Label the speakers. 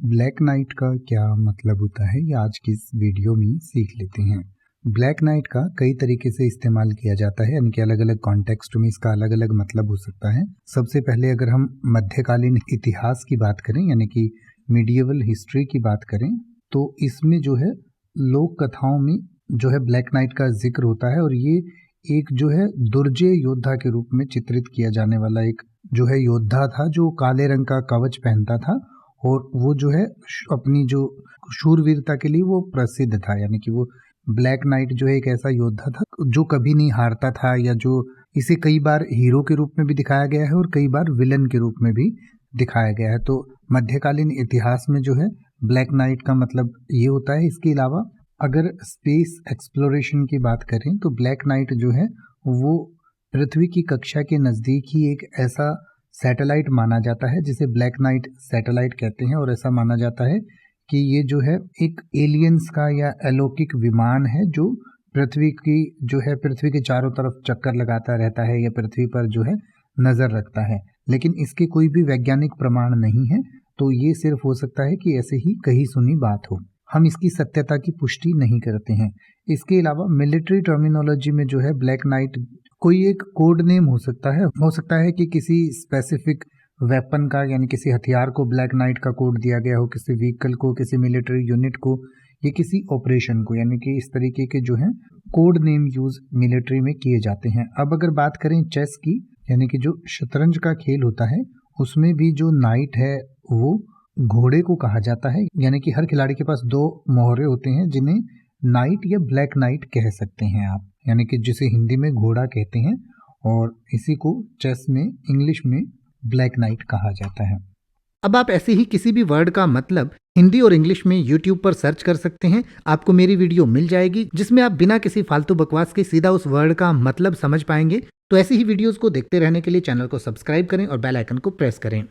Speaker 1: Black night का क्या मतलब होता है ये आज की इस वीडियो में सीख लेते हैं। ब्लैक नाइट का कई तरीके से इस्तेमाल किया जाता है, यानी कि अलग अलग कॉन्टेक्स्ट में इसका अलग अलग मतलब हो सकता है। सबसे पहले अगर हम मध्यकालीन इतिहास की बात करें, यानी कि मीडिएवल हिस्ट्री की बात करें, तो इसमें जो है लोक कथाओं में जो है ब्लैक नाइट का जिक्र होता है और ये एक जो है दुर्जय योद्धा के रूप में चित्रित किया जाने वाला एक जो है योद्धा था, जो काले रंग का कवच पहनता था और वो जो है अपनी जो शूरवीरता के लिए वो प्रसिद्ध था। यानी कि वो ब्लैक नाइट जो है एक ऐसा योद्धा था जो कभी नहीं हारता था, या जो इसे कई बार हीरो के रूप में भी दिखाया गया है और कई बार विलन के रूप में भी दिखाया गया है। तो मध्यकालीन इतिहास में जो है ब्लैक नाइट का मतलब ये होता है। इसके अलावा अगर स्पेस एक्सप्लोरेशन की बात करें तो ब्लैक नाइट जो है वो पृथ्वी की कक्षा के नज़दीक ही एक ऐसा सैटेलाइट माना जाता है जिसे ब्लैक नाइट सैटेलाइट कहते हैं, और ऐसा माना जाता है कि ये जो है एक एलियंस का या अलौकिक विमान है जो पृथ्वी की जो है पृथ्वी के चारों तरफ चक्कर लगाता रहता है या पृथ्वी पर जो है नज़र रखता है, लेकिन इसके कोई भी वैज्ञानिक प्रमाण नहीं है। तो ये सिर्फ हो सकता है कि ऐसे ही कही सुनी बात हो, हम इसकी सत्यता की पुष्टि नहीं करते हैं। इसके अलावा मिलिट्री टर्मिनोलॉजी में जो है ब्लैक नाइट कोई एक कोड नेम हो सकता है कि किसी स्पेसिफिक वेपन का, यानी किसी हथियार को ब्लैक नाइट का कोड दिया गया हो, किसी व्हीकल को, किसी मिलिट्री यूनिट को, या किसी ऑपरेशन को, यानी कि इस तरीके के जो है कोड नेम यूज मिलिट्री में किए जाते हैं। अब अगर बात करें चेस की, यानी कि जो शतरंज का खेल होता है, उसमें भी जो नाइट है वो घोड़े को कहा जाता है। यानी कि हर खिलाड़ी के पास दो मोहरे होते हैं जिन्हें नाइट या ब्लैक नाइट कह सकते हैं आप, यानी कि जिसे हिंदी में घोड़ा कहते हैं, और इसी को चेस में इंग्लिश में ब्लैक नाइट कहा जाता है।
Speaker 2: अब आप ऐसे ही किसी भी वर्ड का मतलब हिंदी और इंग्लिश में YouTube पर सर्च कर सकते हैं, आपको मेरी वीडियो मिल जाएगी जिसमें आप बिना किसी फालतू बकवास के सीधा उस वर्ड का मतलब समझ पाएंगे। तो ऐसी ही वीडियोस को देखते रहने के लिए चैनल को सब्सक्राइब करें और बेल आइकन को प्रेस करें।